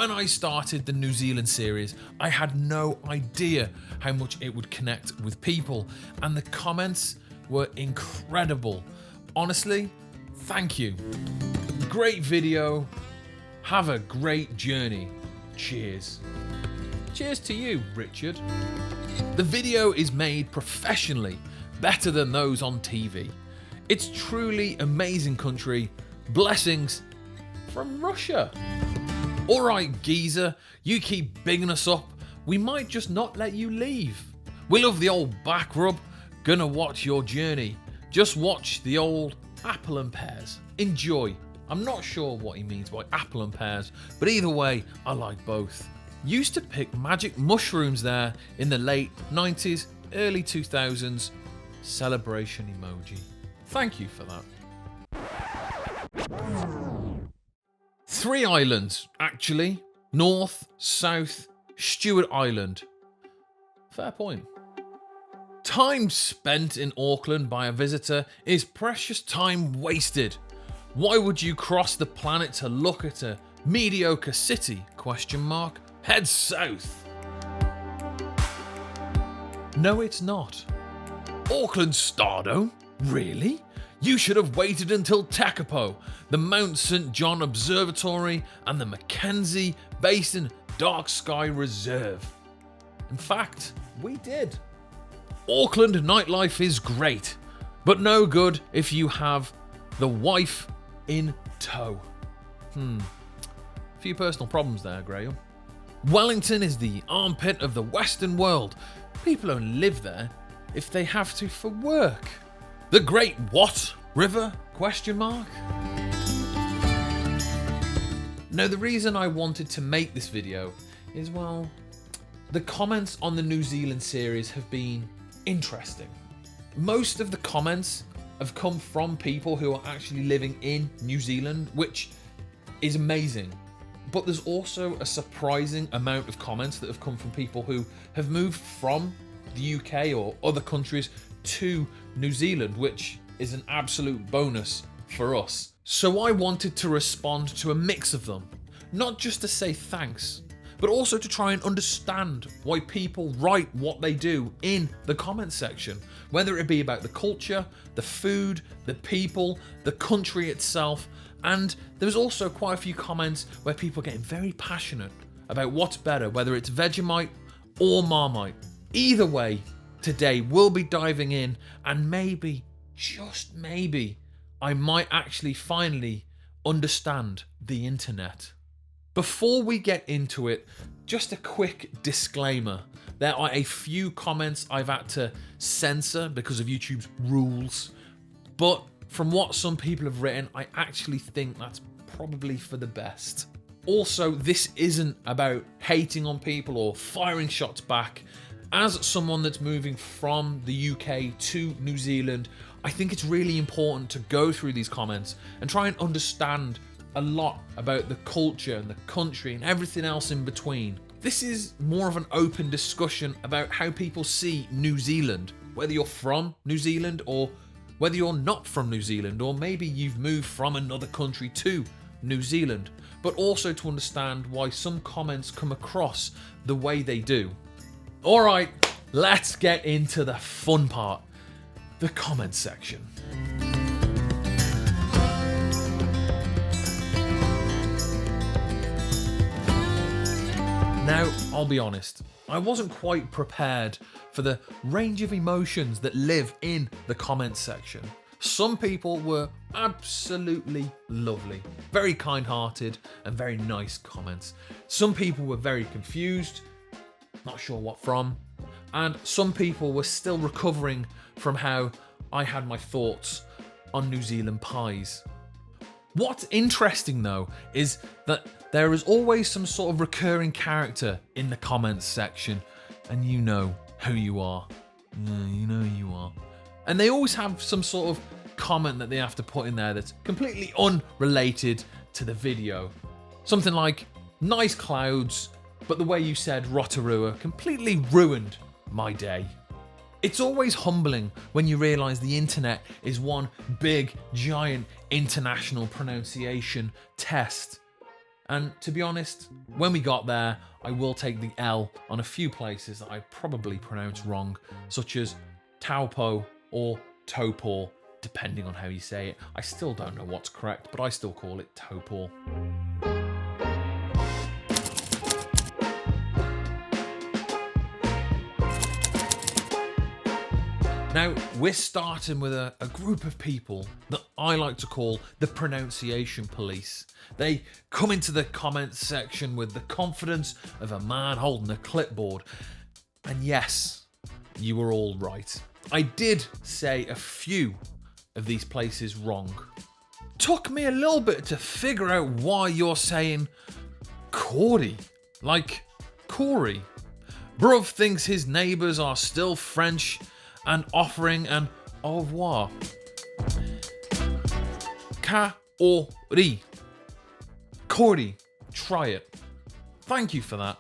When I started the New Zealand series, I had no idea how much it would connect with people, and the comments were incredible. Honestly, thank you. Great video. Have a great journey. Cheers. Cheers to you, Richard. The video is made professionally, better than those on TV. It's truly amazing country. Blessings from Russia. Alright, geezer, you keep bigging us up. We might just not let you leave. We love the old back rub. Gonna watch your journey. Just watch the old apple and pears. Enjoy. I'm not sure what he means by apple and pears, but either way, I like both. Used to pick magic mushrooms there in the late 90s, early 2000s. Celebration emoji. Thank you for that. 3 islands, actually. North, South, Stewart Island. Fair point. Time spent in Auckland by a visitor is precious time wasted. Why would you cross the planet to look at a mediocre city? ? Head south. No, it's not. Auckland Stardome? Really? You should have waited until Taupō, the Mount St. John Observatory, and the Mackenzie Basin Dark Sky Reserve. In fact, we did. Auckland nightlife is great, but no good if you have the wife in tow. Few personal problems there, Graham. Wellington is the armpit of the Western world. People only live there if they have to for work. The Great What River? ? Now, the reason I wanted to make this video is, well, the comments on the New Zealand series have been interesting. Most of the comments have come from people who are actually living in New Zealand, which is amazing. But there's also a surprising amount of comments that have come from people who have moved from the UK or other countries to New Zealand, which is an absolute bonus for us. So I wanted to respond to a mix of them, not just to say thanks, but also to try and understand why people write what they do in the comment section, whether it be about the culture, the food, the people, the country itself. And there's also quite a few comments where people are getting very passionate about what's better, whether it's Vegemite or Marmite. Either way, today we'll be diving in, and maybe, just maybe, I might actually finally understand the internet. Before we get into it, just a quick disclaimer. There are a few comments I've had to censor because of YouTube's rules, but from what some people have written, I actually think that's probably for the best. Also, this isn't about hating on people or firing shots back. As someone that's moving from the UK to New Zealand, I think it's really important to go through these comments and try and understand a lot about the culture and the country and everything else in between. This is more of an open discussion about how people see New Zealand, whether you're from New Zealand or whether you're not from New Zealand, or maybe you've moved from another country to New Zealand, but also to understand why some comments come across the way they do. All right, let's get into the fun part, the comment section. Now, I'll be honest, I wasn't quite prepared for the range of emotions that live in the comment section. Some people were absolutely lovely, very kind-hearted and very nice comments. Some people were very confused, not sure what from, and some people were still recovering from how I had my thoughts on New Zealand pies. What's interesting though is that there is always some sort of recurring character in the comments section, and you know who you are. You know who you are. And they always have some sort of comment that they have to put in there that's completely unrelated to the video. Something like, nice clouds, but the way you said Rotorua completely ruined my day. It's always humbling when you realise the internet is one big, giant international pronunciation test. And to be honest, when we got there, I will take the L on a few places that I probably pronounced wrong, such as Taupō or Taupō, depending on how you say it. I still don't know what's correct, but I still call it Taupō. Now, we're starting with a group of people that I like to call the pronunciation police. They come into the comments section with the confidence of a man holding a clipboard. And yes, you were all right. I did say a few of these places wrong. Took me a little bit to figure out why you're saying Corey, like Corey. Bruv thinks his neighbours are still French and offering an au revoir. Ka-ori. Corey, try it. Thank you for that.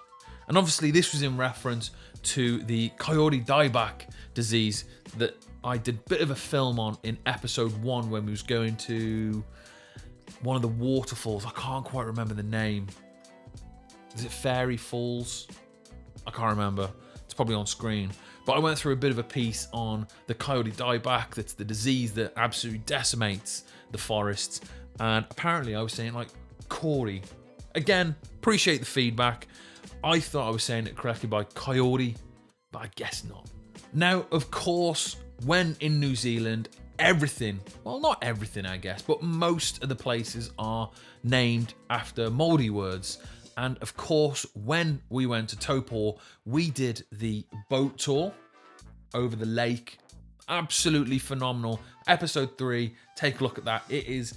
And obviously this was in reference to the coyote dieback disease that I did a bit of a film on in episode 1 when we was going to one of the waterfalls. I can't quite remember the name. Is it Fairy Falls? I can't remember. It's probably on screen. But I went through a bit of a piece on the coyote dieback. That's the disease that absolutely decimates the forests. And apparently I was saying like Corey. Again, appreciate the feedback. I thought I was saying it correctly by coyote, but I guess not. Now, of course, when in New Zealand, everything, well, not everything, I guess, but most of the places are named after Maori words. And of course, when we went to Taupō, we did the boat tour over the lake. Absolutely phenomenal. Episode 3, take a look at that. It is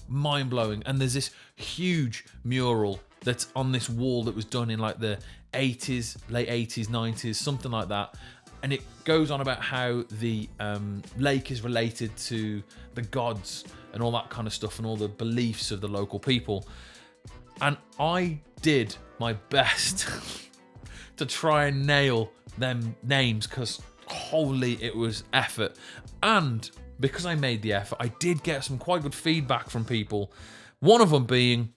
mind-blowing. And there's this huge mural that's on this wall that was done in like the 80s, late 80s, 90s, something like that. And it goes on about how the lake is related to the gods and all that kind of stuff and all the beliefs of the local people. And I did my best to try and nail them names because holy, it was effort. And because I made the effort, I did get some quite good feedback from people. One of them being,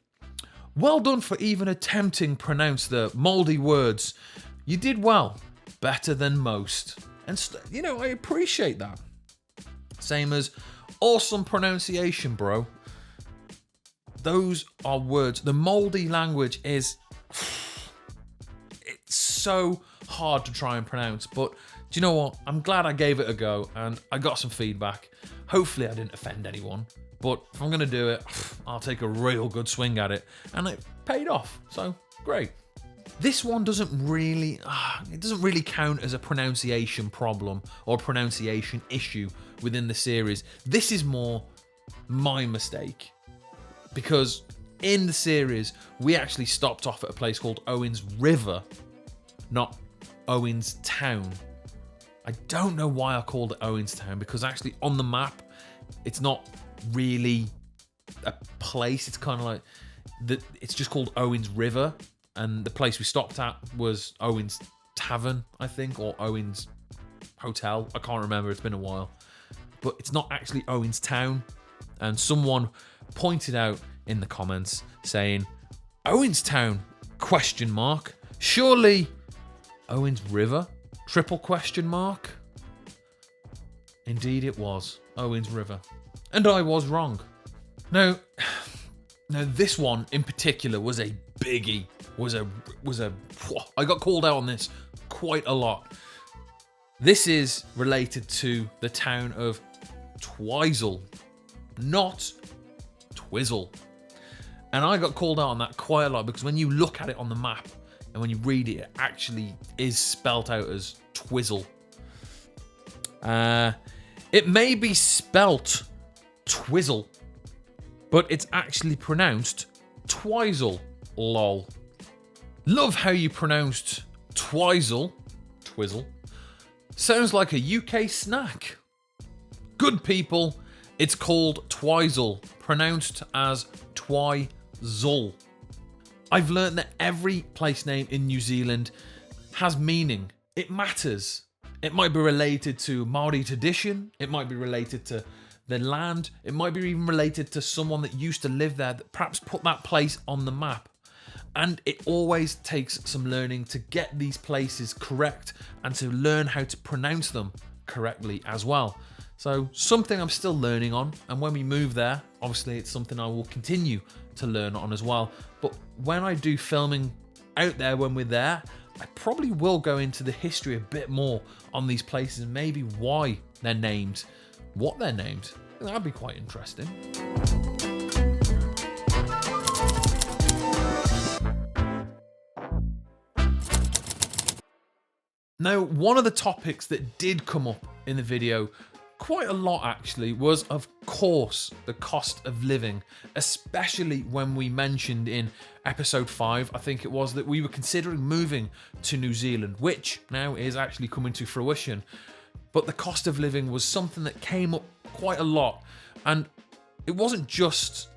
well done for even attempting to pronounce the mouldy words. You did well, better than most. And you know, I appreciate that. Same as awesome pronunciation, bro. Those are words. The mouldy language is, it's so hard to try and pronounce, but do you know what? I'm glad I gave it a go and I got some feedback. Hopefully I didn't offend anyone, but if I'm going to do it, I'll take a real good swing at it, and it paid off, so great. This one doesn't really count as a pronunciation problem or pronunciation issue within the series. This is more my mistake. Because in the series, we actually stopped off at a place called Owen's River, not Owen's Town. I don't know why I called it Owen's Town, because actually on the map, it's not really a place. It's kind of like, it's just called Owen's River. And the place we stopped at was Owen's Tavern, I think, or Owen's Hotel. I can't remember, it's been a while. But it's not actually Owen's Town. And someone pointed out in the comments saying, Owen's Town, ? Surely Owen's River, ? Indeed it was, Owen's River. And I was wrong. Now this one in particular was a biggie. I got called out on this quite a lot. This is related to the town of Twizel, not Twizzle. And I got called out on that quite a lot because when you look at it on the map and when you read it, it actually is spelt out as Twizzle. It may be spelt Twizzle, but it's actually pronounced Twizel, lol. Love how you pronounced Twizel, Twizzle. Sounds like a UK snack. Good people, it's called Twizel, pronounced as Twizel. I've learned that every place name in New Zealand has meaning. It matters. It might be related to Maori tradition. It might be related to the land. It might be even related to someone that used to live there that perhaps put that place on the map. And it always takes some learning to get these places correct and to learn how to pronounce them correctly as well. So something I'm still learning on, and when we move there, obviously it's something I will continue to learn on as well. But when I do filming out there when we're there, I probably will go into the history a bit more on these places and maybe why they're named, what they're named. That'd be quite interesting. Now, one of the topics that did come up in the video, quite a lot actually, was of course the cost of living, especially when we mentioned in episode 5, I think it was, that we were considering moving to New Zealand, which now is actually coming to fruition. But the cost of living was something that came up quite a lot, and it wasn't just,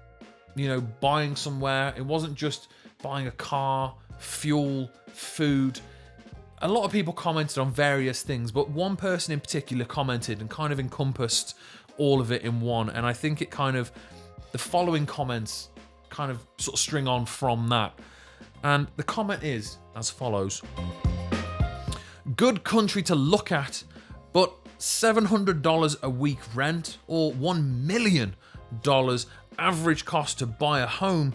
buying somewhere, it wasn't just buying a car, fuel, food. A lot of people commented on various things, but one person in particular commented and kind of encompassed all of it in one. And I think the following comments kind of sort of string on from that. And the comment is as follows. Good country to look at, but $700 a week rent or $1 million average cost to buy a home,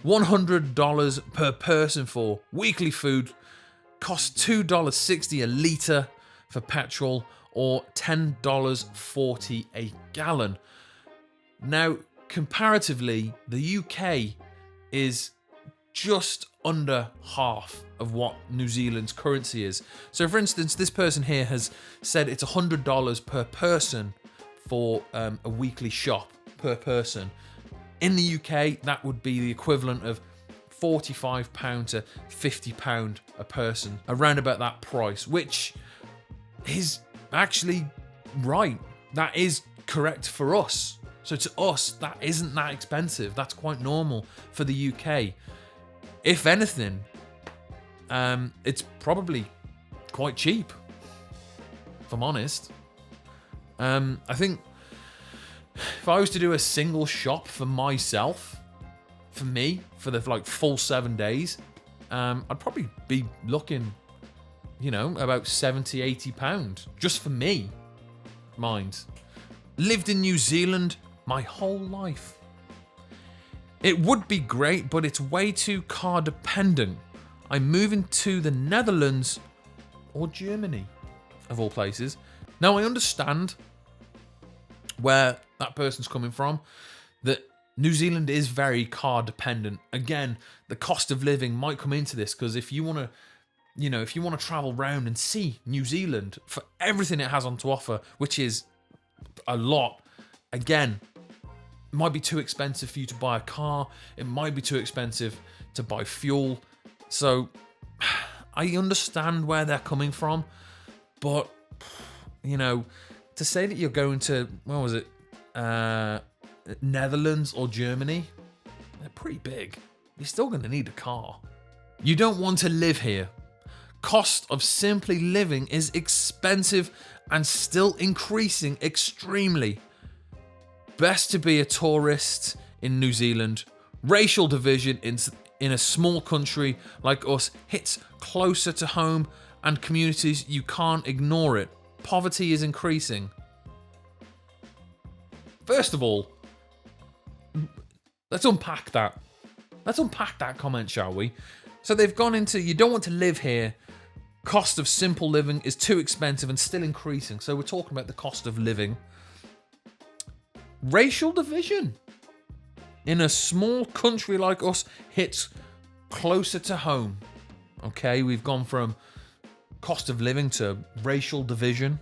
$100 per person for weekly food, costs $2.60 a litre for petrol or $10.40 a gallon. Now, comparatively, the UK is just under half of what New Zealand's currency is. So, for instance, this person here has said it's $100 per person for a weekly shop per person. In the UK, that would be the equivalent of £45 to £50 a person, around about that price, which is actually right. That is correct for us. So to us, that isn't that expensive. That's quite normal for the UK. If anything, it's probably quite cheap, if I'm honest. I think if I was to do a single shop for myself, for the full 7 days, I'd probably be looking, about £70-80 just for me. Mind. Lived in New Zealand my whole life. It would be great, but it's way too car dependent. I'm moving to the Netherlands or Germany, of all places. Now, I understand where that person's coming from, that New Zealand is very car dependent. Again, the cost of living might come into this, because if you want to travel around and see New Zealand for everything it has on to offer, which is a lot, again, it might be too expensive for you to buy a car. It might be too expensive to buy fuel. So I understand where they're coming from, but to say that you're going to, Netherlands or Germany, they're pretty big. You're still going to need a car. You don't want to live here. Cost of simply living is expensive and still increasing extremely. Best to be a tourist in New Zealand. Racial division in a small country like us hits closer to home and communities. You can't ignore it. Poverty is increasing. First of all, let's unpack that. Let's unpack that comment, shall we? So they've gone into, you don't want to live here. Cost of simple living is too expensive and still increasing. So we're talking about the cost of living. Racial division in a small country like us hits closer to home. Okay, we've gone from cost of living to racial division.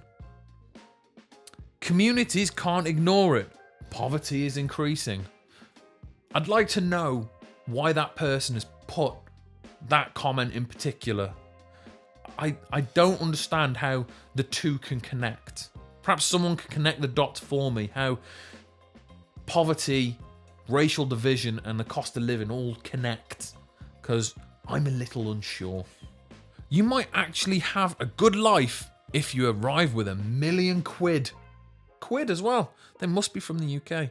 Communities can't ignore it. Poverty is increasing. I'd like to know why that person has put that comment in particular. I don't understand how the two can connect. Perhaps someone can connect the dots for me, how poverty, racial division, and the cost of living all connect, because I'm a little unsure. You might actually have a good life if you arrive with £1 million. quid as well. They must be from the UK.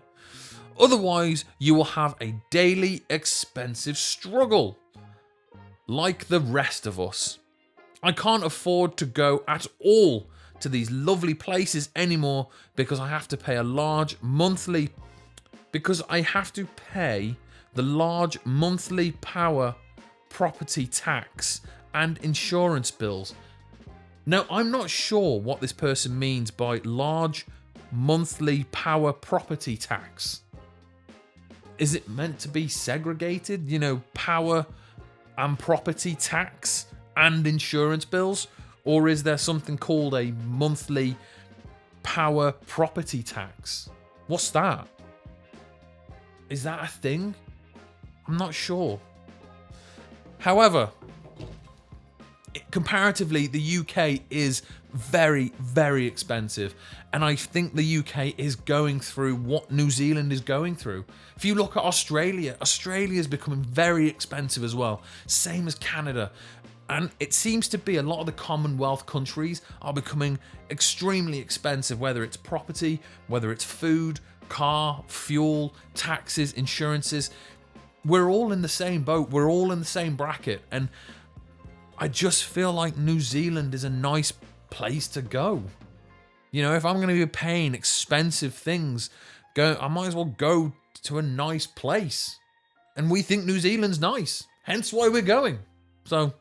Otherwise, you will have a daily expensive struggle, like the rest of us. I can't afford to go at all to these lovely places anymore because I have to pay the large monthly power property tax and insurance bills. Now, I'm not sure what this person means by large monthly power property tax. Is it meant to be segregated? You know, power and property tax and insurance bills? Or is there something called a monthly power property tax? What's that? Is that a thing? I'm not sure. However, comparatively, the UK is very, very expensive. And I think the UK is going through what New Zealand is going through. If you look at Australia is becoming very expensive as well. Same as Canada. And it seems to be a lot of the Commonwealth countries are becoming extremely expensive, whether it's property, whether it's food, car, fuel, taxes, insurances. We're all in the same boat. We're all in the same bracket. And I just feel like New Zealand is a nice place to go. You know, if I'm going to be paying expensive things, I might as well go to a nice place. And we think New Zealand's nice. Hence why we're going. So...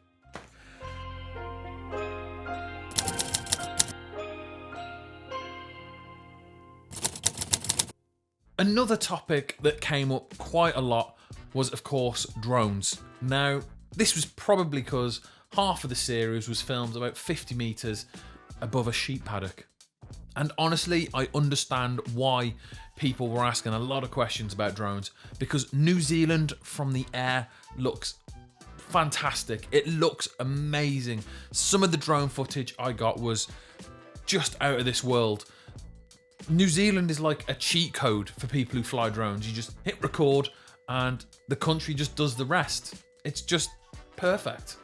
Another topic that came up quite a lot was, of course, drones. Now, this was probably because half of the series was filmed about 50 metres above a sheep paddock. And honestly, I understand why people were asking a lot of questions about drones, because New Zealand from the air looks fantastic. It looks amazing. Some of the drone footage I got was just out of this world. New Zealand is like a cheat code for people who fly drones. You just hit record and the country just does the rest. It's just perfect.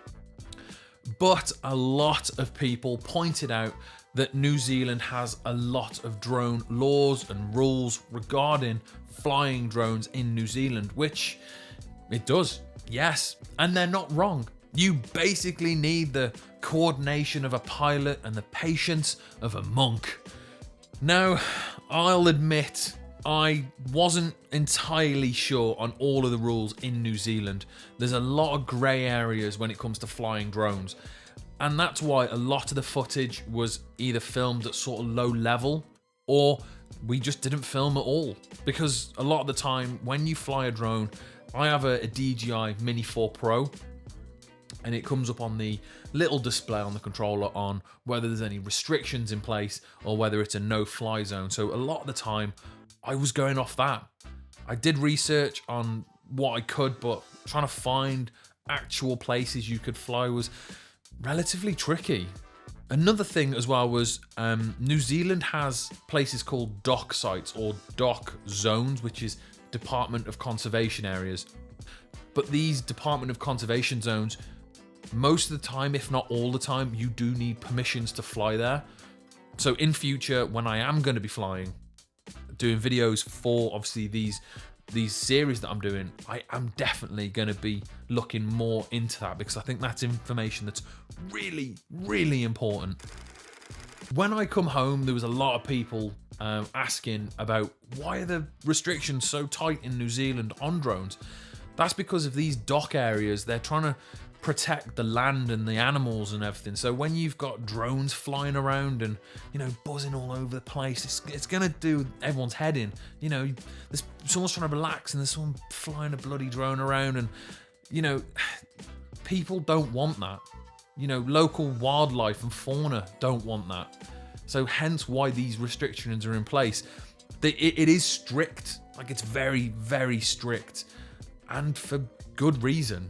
But a lot of people pointed out that New Zealand has a lot of drone laws and rules regarding flying drones in New Zealand, which it does, yes. And they're not wrong. You basically need the coordination of a pilot and the patience of a monk. Now, I'll admit I wasn't entirely sure on all of the rules in New Zealand. There's a lot of grey areas when it comes to flying drones. And that's why a lot of the footage was either filmed at sort of low level or we just didn't film at all. Because a lot of the time when you fly a drone, I have a DJI Mini 4 Pro and it comes up on the little display on the controller on whether there's any restrictions in place or whether it's a no-fly zone. So a lot of the time I was going off that. I did research on what I could, but trying to find actual places you could fly was relatively tricky. Another thing as well was New Zealand has places called dock sites or dock zones, which is Department of Conservation areas. But these Department of Conservation zones, most of the time, if not all the time, you do need permissions to fly there. So in future, when I am going to be flying, doing videos for obviously these series that I'm doing, I am definitely going to be looking more into that because I think that's information that's really, really important. When I come home, there was a lot of people asking about why are the restrictions so tight in New Zealand on drones? That's because of these dock areas. They're trying to protect the land and the animals and everything. So when you've got drones flying around and, you know, buzzing all over the place, it's gonna do everyone's head in. You know, there's someone's trying to relax and there's someone flying a bloody drone around, and, you know, people don't want that. You know, local wildlife and fauna don't want that. So hence why these restrictions are in place. It is strict. Like, it's very, very strict, and for good reason.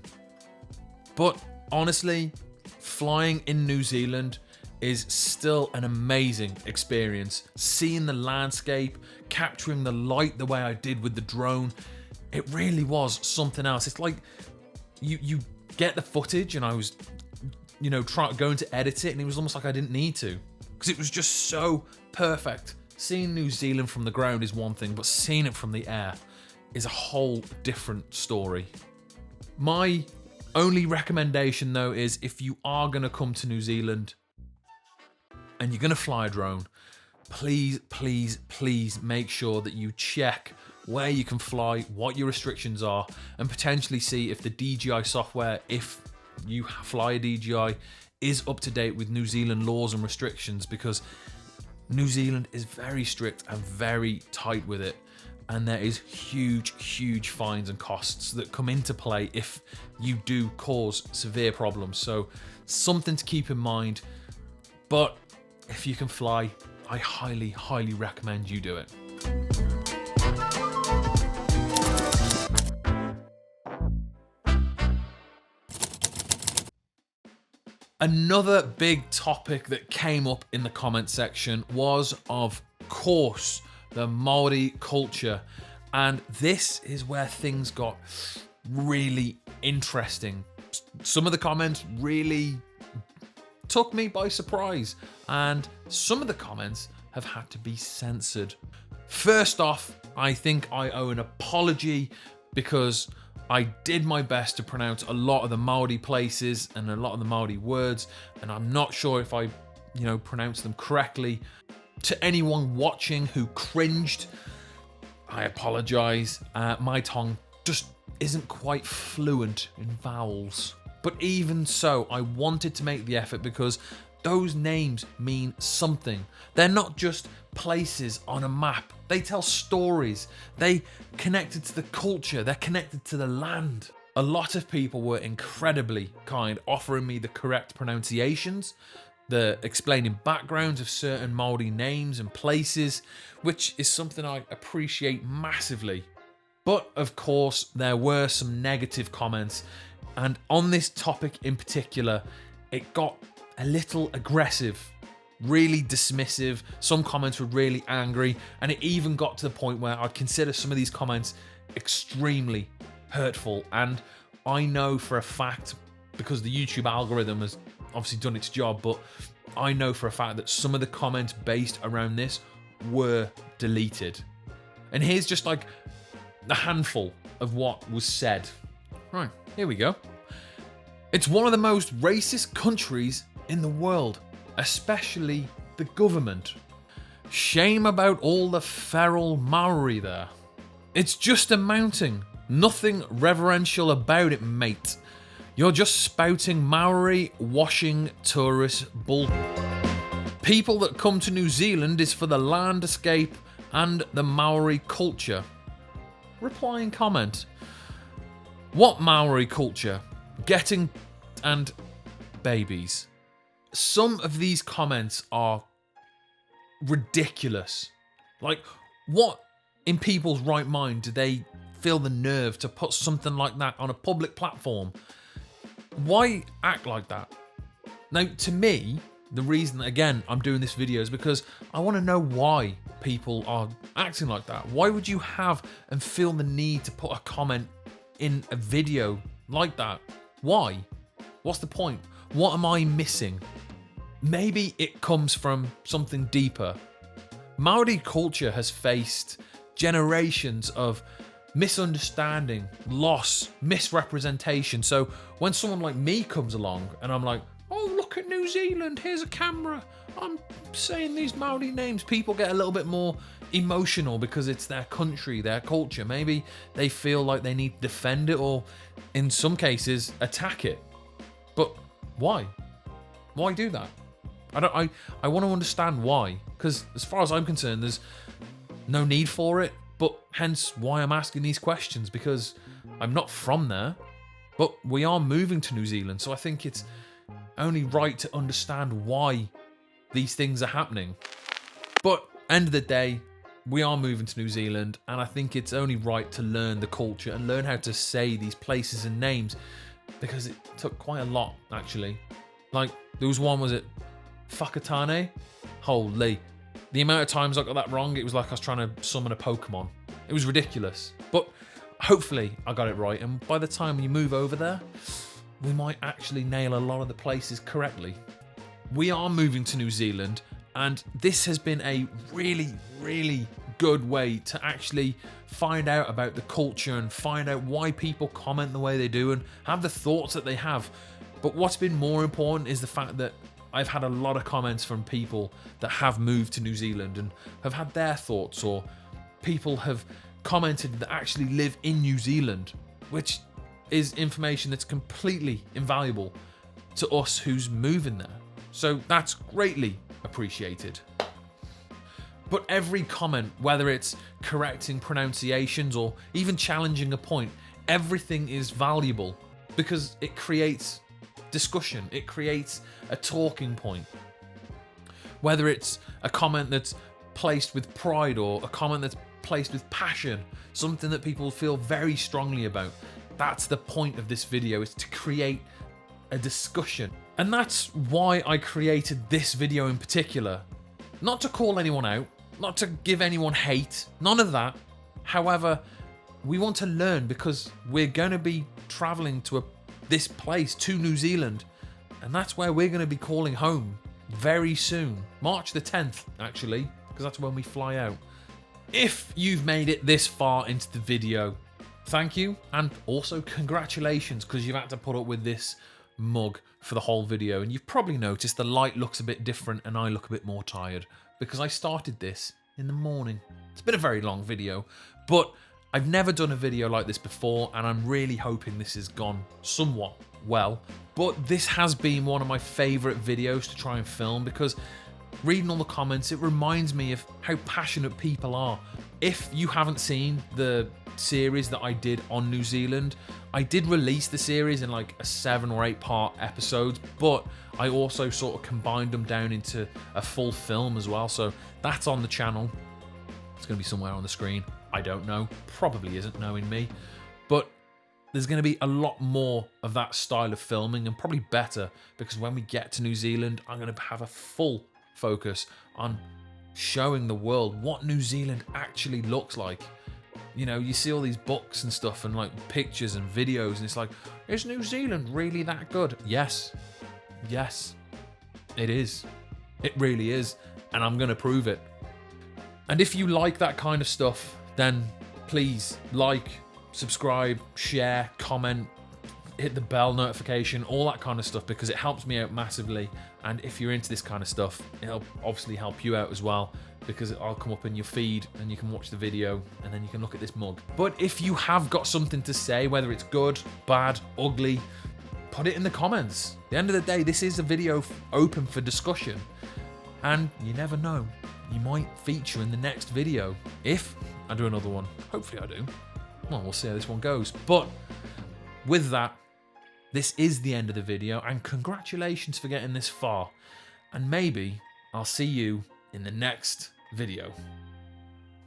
But honestly, flying in New Zealand is still an amazing experience. Seeing the landscape, capturing the light the way I did with the drone, it really was something else. It's like you get the footage, and I was, going to edit it, and it was almost like I didn't need to, because it was just so perfect, seeing New Zealand from the ground is one thing, but seeing it from the air is a whole different story. My only recommendation though is if you are going to come to New Zealand and you're going to fly a drone, please, please, please make sure that you check where you can fly, what your restrictions are, and potentially see if the DJI software, if you fly a DJI, is up to date with New Zealand laws and restrictions, because New Zealand is very strict and very tight with it. And there is huge, huge fines and costs that come into play if you do cause severe problems. So something to keep in mind. But if you can fly, I highly, highly recommend you do it. Another big topic that came up in the comment section was, of course, the Maori culture. And this is where things got really interesting. Some of the comments really took me by surprise, and some of the comments have had to be censored. First off, I think I owe an apology because I did my best to pronounce a lot of the Maori places and a lot of the Maori words, and I'm not sure if I, pronounced them correctly. To anyone watching who cringed, I apologize. My tongue just isn't quite fluent in vowels. But even so, I wanted to make the effort because those names mean something. They're not just places on a map. They tell stories. They connected to the culture. They're connected to the land. A lot of people were incredibly kind, offering me the correct pronunciations, the explaining backgrounds of certain Maori names and places, which is something I appreciate massively. But of course, there were some negative comments, and on this topic in particular, it got a little aggressive, really dismissive. Some comments were really angry, and it even got to the point where I'd consider some of these comments extremely hurtful. And I know for a fact, because the YouTube algorithm has obviously done its job, but I know for a fact that some of the comments based around this were deleted. And here's just like a handful of what was said. Right, here we go. It's one of the most racist countries in the world, especially the government. Shame about all the feral Maori there. It's just a mountain. Nothing reverential about it, mate. You're just spouting Maori washing tourist bull. People that come to New Zealand is for the landscape and the Maori culture. Reply and comment. What Maori culture? Getting and babies. Some of these comments are ridiculous. Like, what in people's right mind do they feel the nerve to put something like that on a public platform? Why act like that? Now, to me, the reason, again, I'm doing this video is because I want to know why people are acting like that. Why would you have and feel the need to put a comment in a video like that? Why? What's the point? What am I missing? Maybe it comes from something deeper. Maori culture has faced generations of misunderstanding, loss, misrepresentation. So when someone like me comes along and I'm like, oh, look at New Zealand, here's a camera, I'm saying these Maori names, people get a little bit more emotional because it's their country, their culture. Maybe they feel like they need to defend it, or in some cases attack it. But why? Why do that? I want to understand why, because as far as I'm concerned, there's no need for it. But hence why I'm asking these questions, because I'm not from there, but we are moving to New Zealand. So I think it's only right to understand why these things are happening. But end of the day, we are moving to New Zealand, and I think it's only right to learn the culture and learn how to say these places and names, because it took quite a lot, actually. Like, there was one, was it Whakatane? Holy. The amount of times I got that wrong, it was like I was trying to summon a Pokemon. It was ridiculous. But hopefully I got it right, and by the time we move over there, we might actually nail a lot of the places correctly. We are moving to New Zealand, And this has been a really, really good way to actually find out about the culture and find out why people comment the way they do and have the thoughts that they have. But what's been more important is the fact that I've had a lot of comments from people that have moved to New Zealand and have had their thoughts, or people have commented that actually live in New Zealand, which is information that's completely invaluable to us who's moving there. So that's greatly appreciated. But every comment, whether it's correcting pronunciations or even challenging a point, everything is valuable because it creates discussion, it creates a talking point. Whether it's a comment that's placed with pride or a comment that's placed with passion, something that people feel very strongly about, that's the point of this video, is to create a discussion. And that's why I created this video in particular. Not to call anyone out, not to give anyone hate, none of that. However, we want to learn because we're going to be traveling to this place, to New Zealand, and that's where we're going to be calling home very soon. March the 10th, actually, because that's when we fly out. If you've made it this far into the video, thank you, and also congratulations, because you've had to put up with this mug for the whole video, and you've probably noticed the light looks a bit different and I look a bit more tired because I started this in the morning. It's been a very long video, but I've never done a video like this before, and I'm really hoping this has gone somewhat well. But this has been one of my favourite videos to try and film because reading all the comments, it reminds me of how passionate people are. If you haven't seen the series that I did on New Zealand, I did release the series in like a 7 or 8 part episodes, but I also sort of combined them down into a full film as well. So that's on the channel. It's going to be somewhere on the screen. I don't know. Probably isn't, knowing me. But there's going to be a lot more of that style of filming, and probably better, because when we get to New Zealand, I'm going to have a full focus on showing the world what New Zealand actually looks like. You know, you see all these books and stuff and like pictures and videos, and it's like, is New Zealand really that good? Yes. Yes, it is. It really is. And I'm going to prove it. And if you like that kind of stuff, then please like, subscribe, share, comment, hit the bell notification, all that kind of stuff, because it helps me out massively. And if you're into this kind of stuff, it'll obviously help you out as well, because I'll come up in your feed and you can watch the video and then you can look at this mug. But if you have got something to say, whether it's good, bad, ugly, put it in the comments. At the end of the day, this is a video open for discussion, and you never know, you might feature in the next video if I do another one. Hopefully I do. Well, we'll see how this one goes. But with that, this is the end of the video, and congratulations for getting this far. And maybe I'll see you in the next video.